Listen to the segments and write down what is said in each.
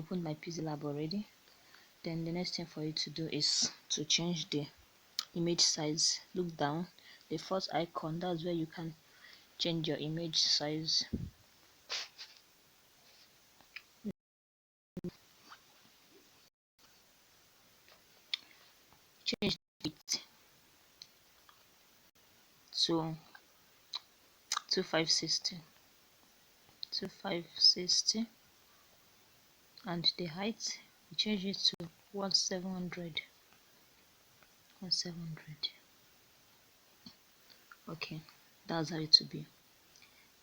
opened my Pixellab already. Then the next thing for you to do is to change the image size. Look down, the first icon, that's where you can change your image size. Change it to 2560 and the height you change it to 1700. Okay, that's how it will be.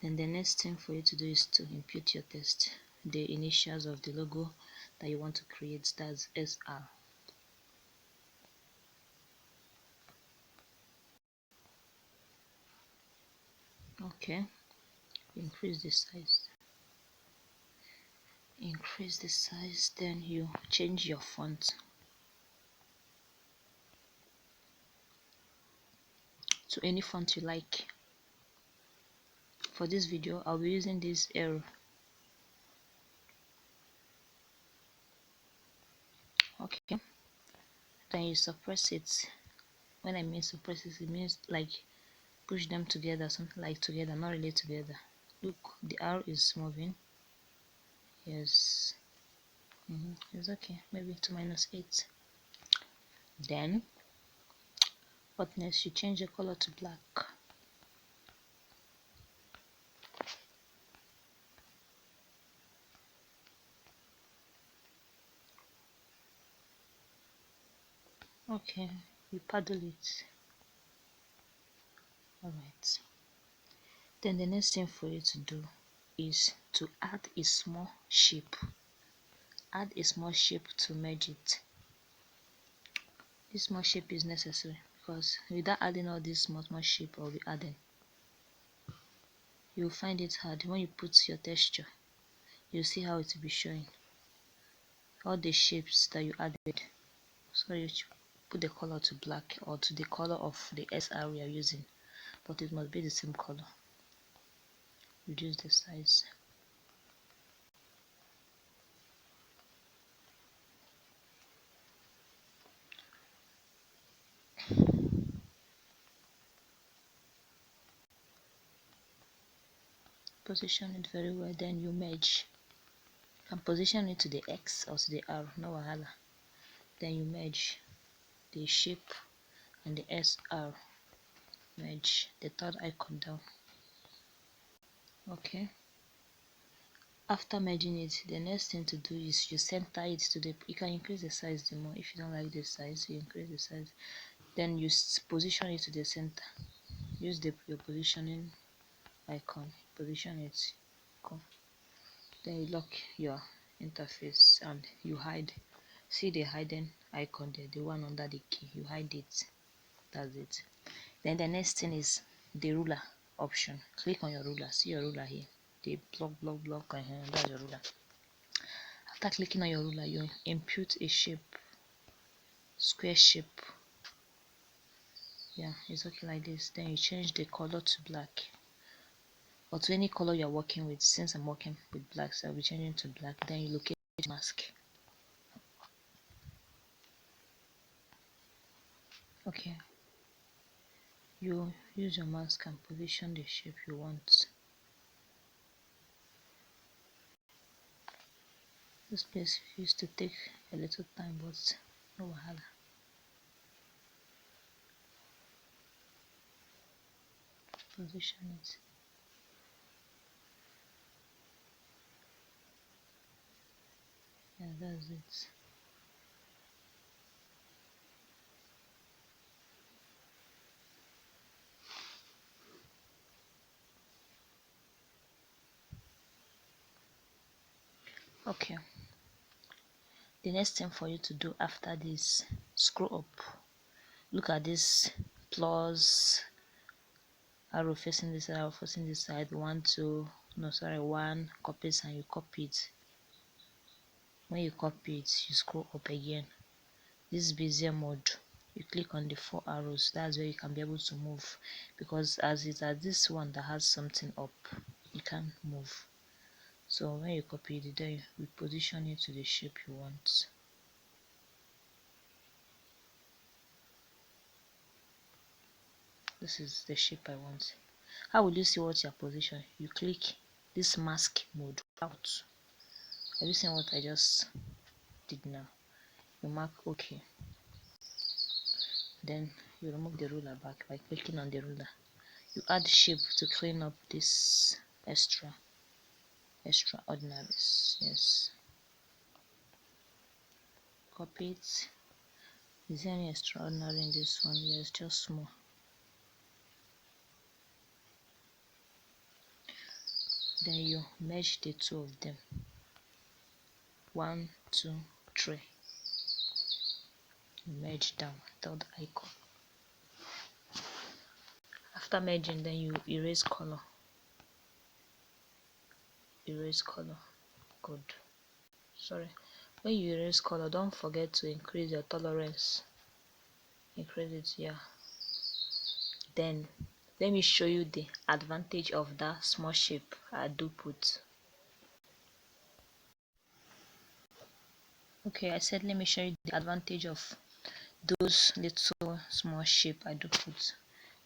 Then the next thing for you to do is to input your text, the initials of the logo that you want to create, that's SR. Okay, increase the size, then you change your font to any font you like. For this video I'll be using this arrow. Okay, then you suppress it. When I mean suppress it, it means like push them together, something like together, not really together. Look, the R is moving. Yes, it's okay, maybe to -8. Then what next? You change the color to black. Okay, you paddle it. Alright, then the next thing for you to do is to add a small shape. Add a small shape to merge it. This small shape is necessary because without adding all this small shape I'll be adding, you'll find it hard. When you put your texture, you'll see how it will be showing all the shapes that you added. So you put the color to black or to the color of the SR we are using, but it must be the same color. Reduce the size. Position it very well, then you merge. You can position it to the X or to the R, no wahala. Then you merge the shape and the SR. Merge the third icon down. Okay, after merging it, the next thing to do is you center it to the, you can increase the size the more. If you don't like the size, you increase the size. Then you position it to the center. Use your positioning icon, position it. Come. Then you lock your interface and you hide. See the hidden icon there, the one under the key, you hide it. That's it. Then the next thing is the ruler option. Click on your ruler. See your ruler here, the block, that's your ruler. After clicking on your ruler, you input a shape, square shape. Yeah, it's okay like this. Then you change the color to black or to any color you're working with. Since I'm working with black, so I'll be changing to black. Then you locate the mask. Okay, you use your mask and position the shape you want. This place used to take a little time, but no wahala. Position it. Yeah, that's it. Okay, the next thing for you to do after this, scroll up. Look at this plus arrow facing this side, arrow facing this side. 1 2 no sorry 1 copies, and you copy it. When you copy it, you scroll up again. This bezier mode, you click on the 4 arrows. That's where you can be able to move, because as it's at this one that has something up, you can't move. So when you copy it, then you position it to the shape you want. This is the shape I want. How will you see what's your position? You click this mask mode out. Have you seen what I just did now? You mark OK. Then you remove the ruler back by clicking on the ruler. You add shape to clean up this extraordinaries. Yes. Copy it. Is there any extraordinary in this one? Yes, just small. Then you merge the two of them. 1, 2, 3. Merge down, third icon. After merging, then you erase color. Erase color. Good. Sorry. When you erase color, don't forget to increase your tolerance. Increase it, yeah. Then let me show you the advantage of that small shape I do put. Okay, I said let me show you the advantage of those little small shape I do put.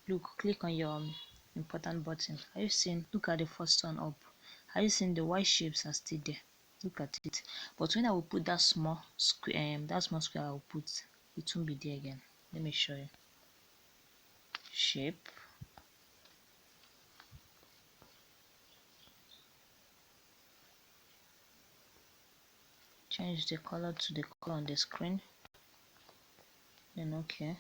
Look, click on your important button. Are you seeing? Look at the first one up. Are you seeing the white shapes are still there? Look at it. But when I will put that small square, I will put, it won't be there again. Let me show you. Shape. Change the color to the color on the screen. Then okay.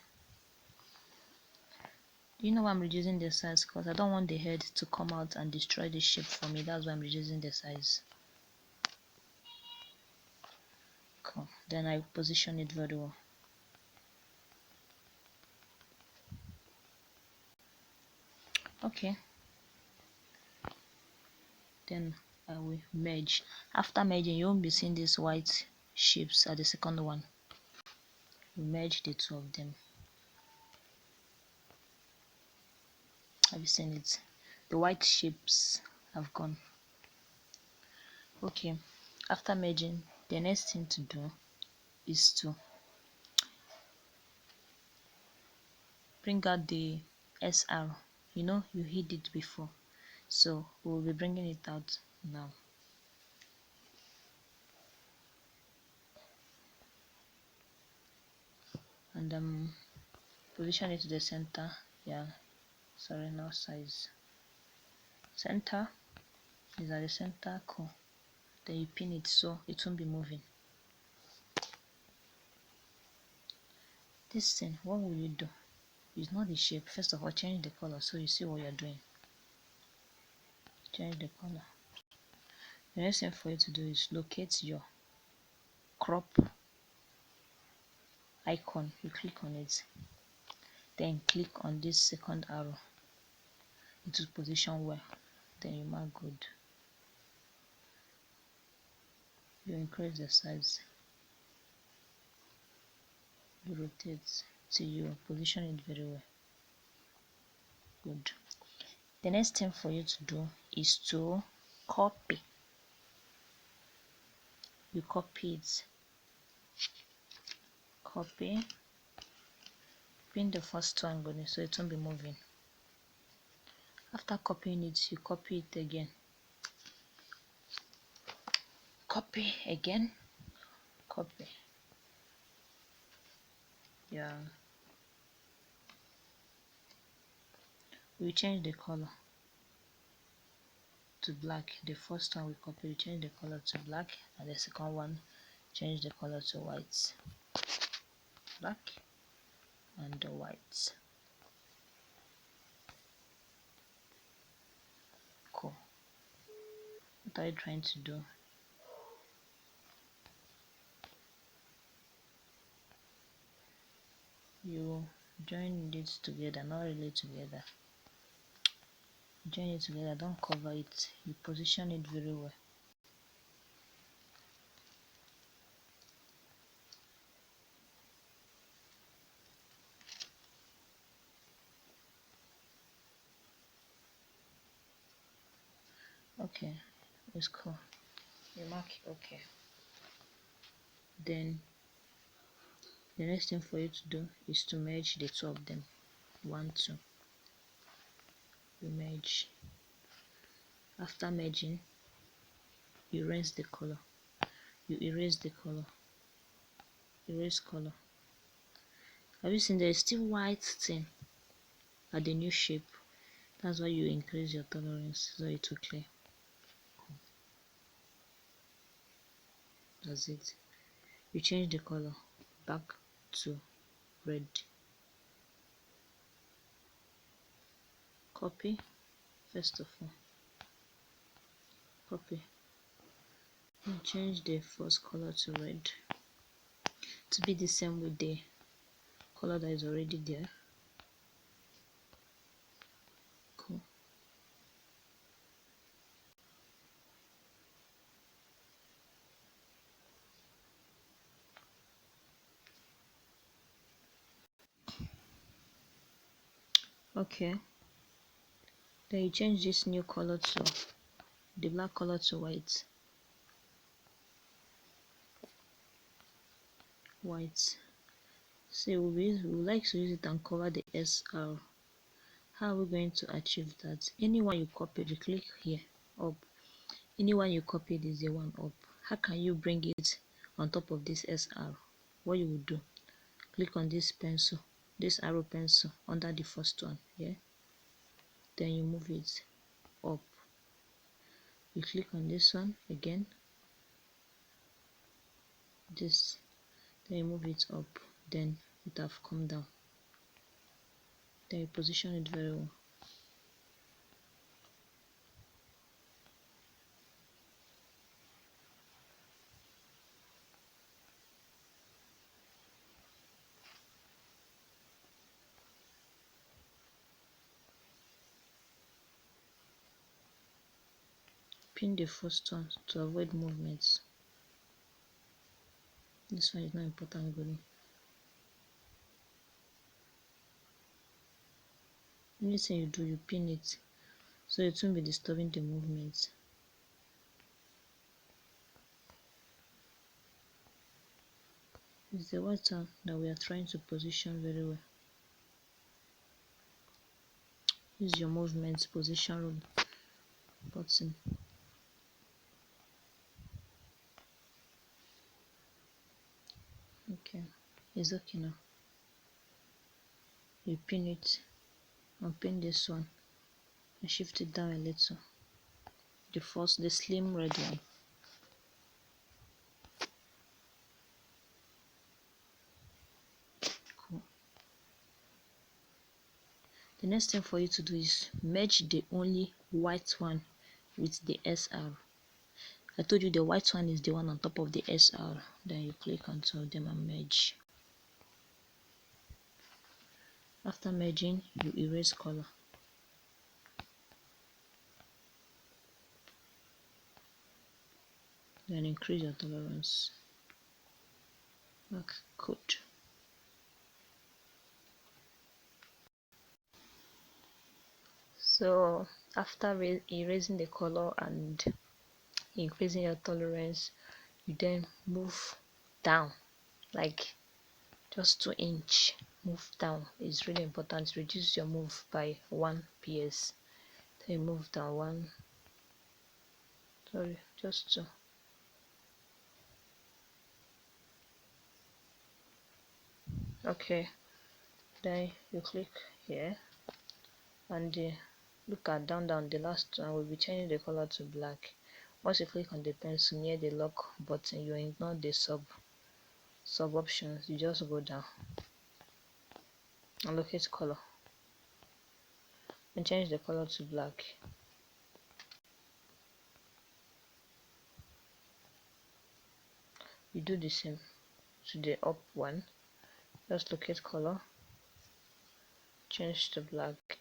You know why I'm reducing the size? Because I don't want the head to come out and destroy the shape for me. That's why I'm reducing the size. Cool. Then I position it very well. Okay. Then I will merge. After merging, you won't be seeing these white shapes at the second one. You merge the two of them. Have you seen it? The white shapes have gone. Okay. After merging, the next thing to do is to bring out the SR. You know, you hid it before. So we'll be bringing it out now. And position it to the center. Yeah, sorry, no size. Center is at the center. Cool. Then you pin it so it won't be moving. This thing, what will you do? It's not the shape. First of all, change the color so you see what you're doing. Change the color. The next thing for you to do is locate your crop icon. You click on it. Then click on this second arrow. It will position well. Then you mark good. You increase the size. You rotate till you position it very well. Good. The next thing for you to do is to copy. You copy it. Copy. Pin the first one going so it won't be moving. After copying it, you copy it again. Copy again. Copy. Yeah. We change the color to black. The first one we copy, we change the color to black, and the second one change the color to white. Black and white. Cool. What are you trying to do? You join it together, not really together. Join it together, don't cover it. You position it very well. Okay, it's cool. You mark okay. Then the next thing for you to do is to merge the two of them. 1, 2. You merge. After merging, you erase the color. You erase the color. Erase color. Have you seen there is still white thing at the new shape? That's why you increase your tolerance so it will clear. That's it. You change the color back to red. Copy. First of all, copy and change the first color to red to be the same with the color that is already there. Cool. Okay, then you change this new color to the black color to white. So we would like to use it and cover the SR. How are we going to achieve that? Anyone you copied, you click here up. Anyone you copied is the one up. How can you bring it on top of this SR? What you will do, click on this pencil, this arrow pencil under the first one, yeah, then you move it up. You click on this one again, this, then you move it up, then it have come down, then you position it very well. Pin the first one to avoid movements. This one is not important really. Anything you do, you pin it so it won't be disturbing the movement. It's the white one that we are trying to position very well. Use your movement position button. Okay, it's okay now. You pin it and pin this one and shift it down a little. The slim red one. Cool. The next thing for you to do is merge the only white one with the SR. I told you the white one is the one on top of the SR. Then you click on two of them and merge. After merging, you erase color. Then increase your tolerance. Mark code. So after erasing the color and increasing your tolerance, you then move down, like just 2 inch move down. Is really important. Reduce your move by 1 ps. Then you move down just 2. Okay, then you click here and look at down the last one will be changing the color to black. Once you click on the pencil near the lock button, you ignore the sub options. You just go down and locate color and change the color to black. You do the same to the up one. Just locate color, change to black.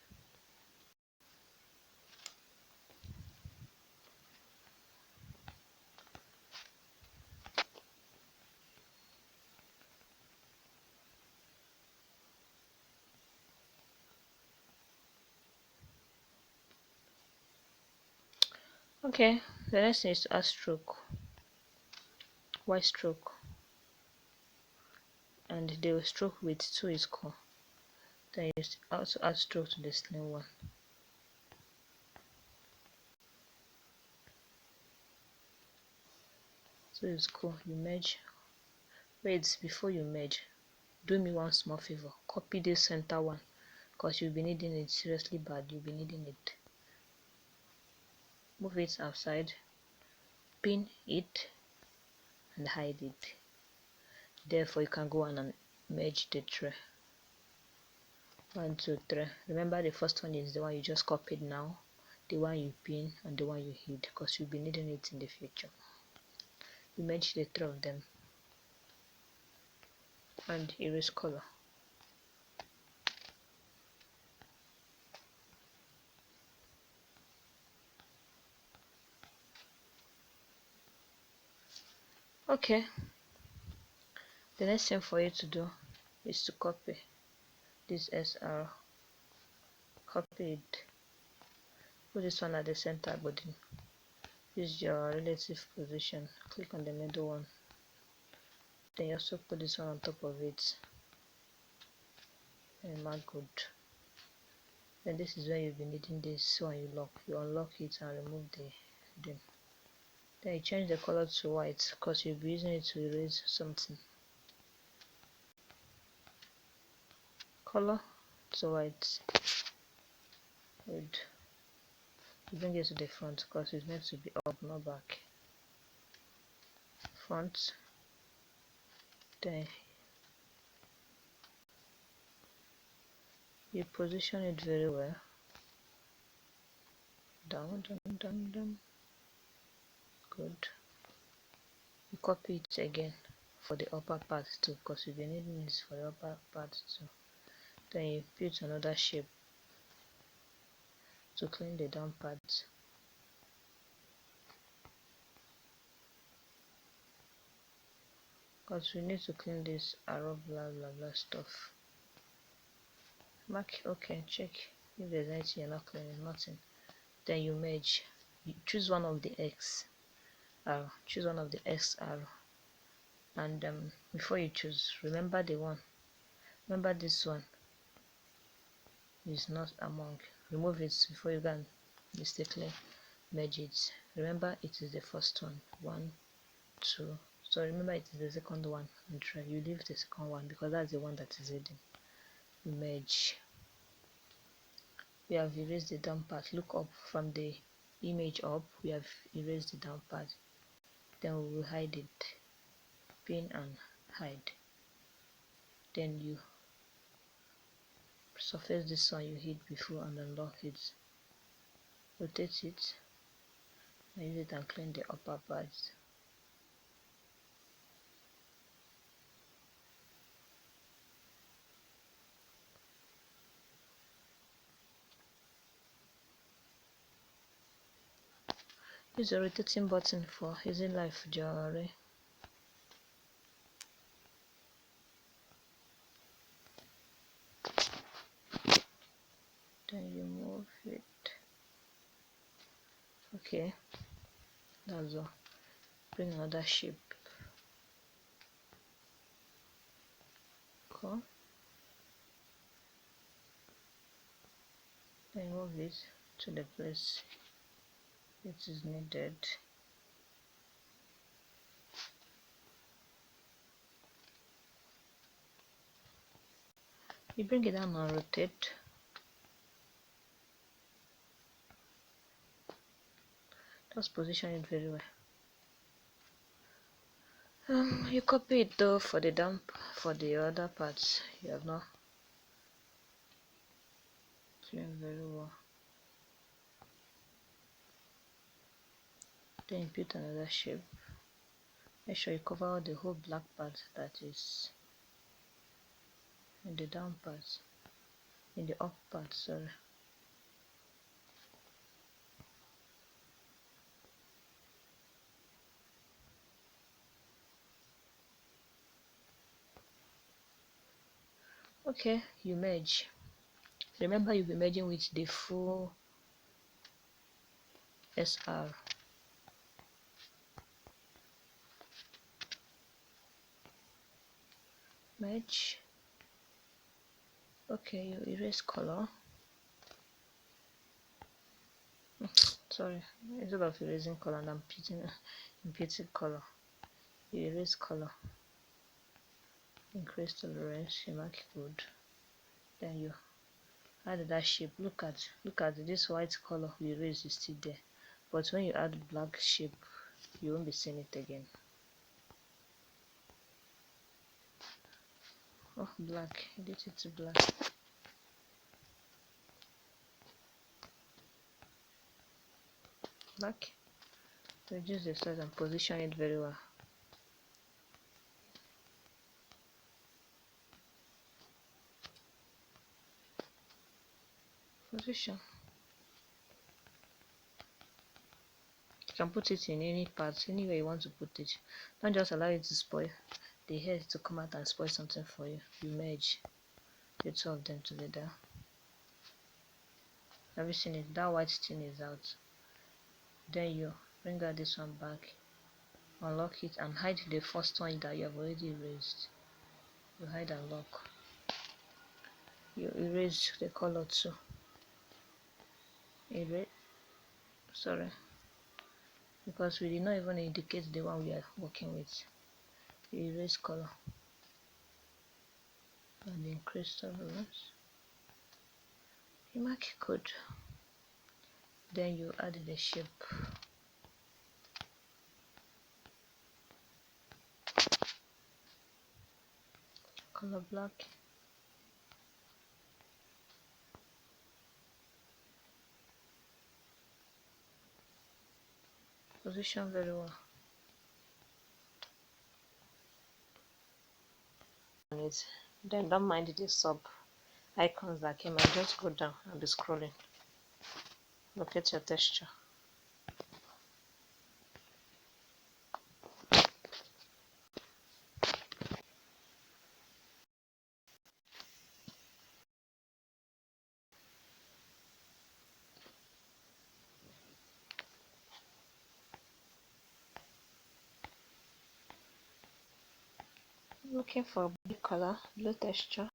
Okay, the next thing is to add stroke. white stroke, and the stroke width 2 is cool. Then you also add stroke to the slim one. So it's cool. You merge. Wait, before you merge, do me one small favor. Copy this center one, because you'll be needing it seriously bad. You'll be needing it. Move it outside, pin it, and hide it. Therefore, you can go on and merge the tray. 1, 2, 3. Remember, the first one is the one you just copied now, the one you pin, and the one you hid, because you'll be needing it in the future. You merge the three of them and erase color. Okay, the next thing for you to do is to copy this SR. Copy it. Put this one at the center body. Use your relative position. Click on the middle one. Then you also put this one on top of it. And mark good. Then this is where you'll be needing this one. You unlock it and remove the. Then you change the color to white, because you'll be using it to erase something. Color to white. Good. You bring it to the front, because it's meant to be up, not back. Front. Then you position it very well. Down, down, down, down. Good. You copy it again for the upper part too, because you'll be needing this for the upper part too. Then you put another shape to clean the down part. Because we need to clean this arrow blah blah blah stuff. Mark okay, check if there's anything you're not cleaning, nothing. Then you merge. You choose one of the X arrow. Choose one of the X arrow. And before you choose, remember the one. Remember this one is not among. Remove it before you can mistakenly merge it. Remember it is the first one. 1, 2. So remember it is the second one, and try. You leave the second one because that's the one that is hidden. Merge. We have erased the down part. Look up from the image up. We have erased the down part. Then we will hide it. Pin and hide. Then you surface this one you hid before and unlock it. Rotate it and use it and clean the upper parts. Use the rotating button for easy life jewelry. Then you move it. Okay, that's all. Bring another shape. Cool. Then move it to the place it is needed. You bring it down and rotate. Just position it very well. You copy it though for the dump for the other parts. You have not cleaned very well. Then you put another shape. Make sure you cover the whole black part that is in the down part, in the up part, sorry. Okay, you merge. Remember you'll be merging with the full SR. Merge. Okay, you erase color. Sorry, instead of erasing color and I'm imputing color, you erase color, increase tolerance, you mark code, then you add that shape. Look at this white color we erased is still there, but when you add black shape, you won't be seeing it again. Oh, black, edit it to black. Black. Reduce the size and position it very well. Position. You can put it in any part, anywhere you want to put it. Don't just allow it to spoil. The hair to come out and spoil something for you. You merge the two of them together. Have you seen it? That white thing is out. Then you bring out this one back, unlock it and hide the first one that you have already erased. You hide and lock. You erase the color too. Erase. Sorry, because we did not even indicate the one we are working with. You erase color and increase tolerance. You mark code. Then you add the shape. Color black. Position very well. Then don't mind the sub icons that came and just go down and be scrolling. Locate your texture. Looking for blue color, blue texture.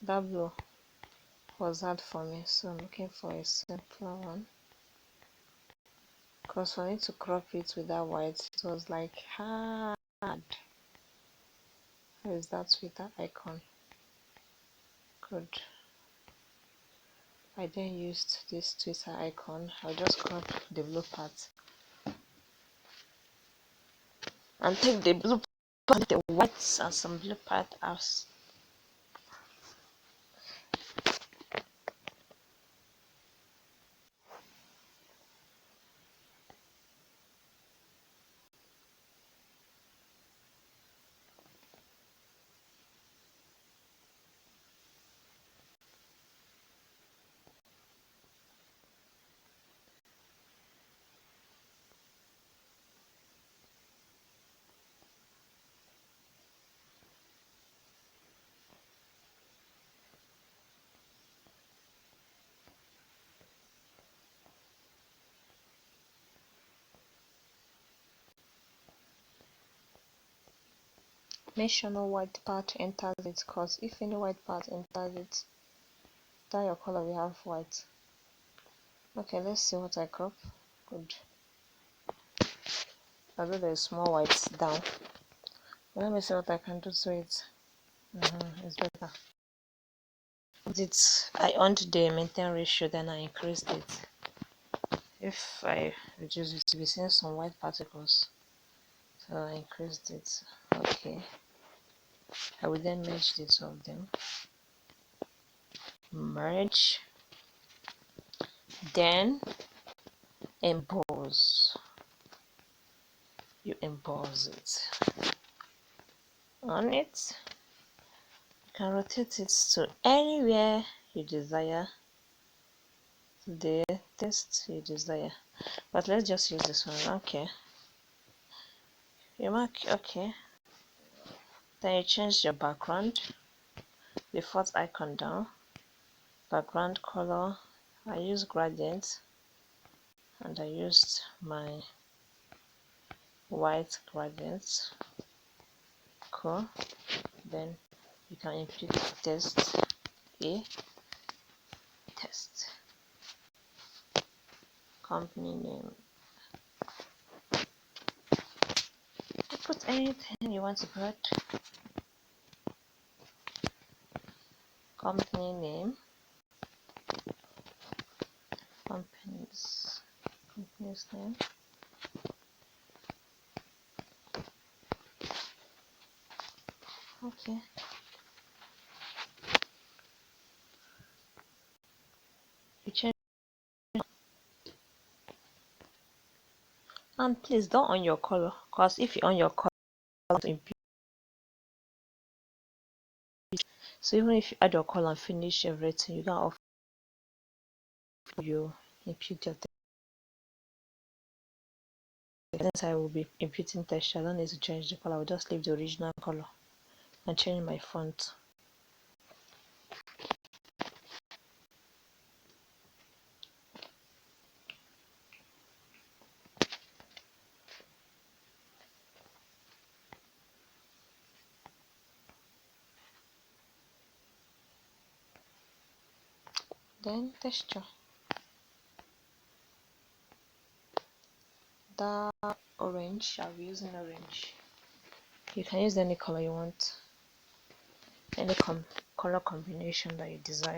That blue was hard for me, so I'm looking for a simpler one. Because for me to crop it with that white, it was like hard. How is that Twitter icon? Good. I then used this Twitter icon. I'll just crop the blue part and take the blue part, the whites and some blue part out. Make sure no white part enters it, because if any white part enters it, that your color will have white. Okay, let's see what I crop. Good. Although there's small whites down. Let me see what I can do to it. It's better. I on the maintain ratio, then I increased it. If I reduce it, to be seeing some white particles. So I increased it. Okay. I will then merge the two of them. Merge. Then emboss. You emboss it. On it, you can rotate it to anywhere you desire, the text you desire. But let's just use this one. Okay. You mark okay. Then you change your background. The fourth icon down. Background color. I use gradient, and I used my white gradients. Cool. Then you can input test a test company name. Put anything you want to put. Company name. Company's name. Okay. You change, and please don't on your color, because if you on your color, so even if you add your color and finish everything, you can off you impute your text. Since I will be imputing texture, I don't need to change the color. I will just leave the original color and change my font. Then texture. Dark orange. I'll be using orange. You can use any color you want, any color combination that you desire.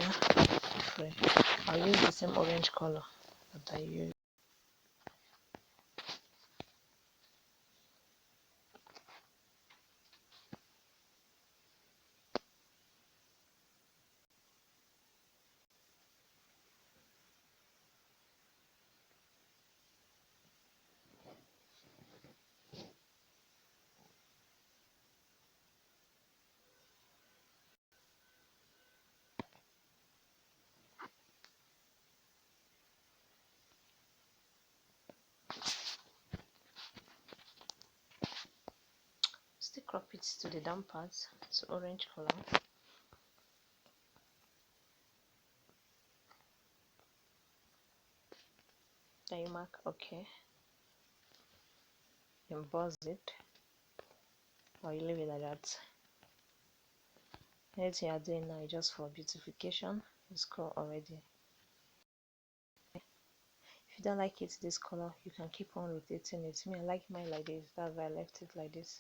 I'll use the same orange color that I use. Still crop it to the down part, so orange color. Then you mark OK. Emboss it, or you leave it like that. Anything you're doing now is just for beautification. It's cool already. If you don't like it this color, you can keep on rotating it. Me, I like mine like this. That's why I left it like this.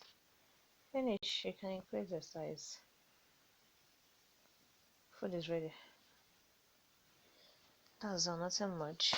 Finish. You can increase the size. Food is ready. That's all, nothing much.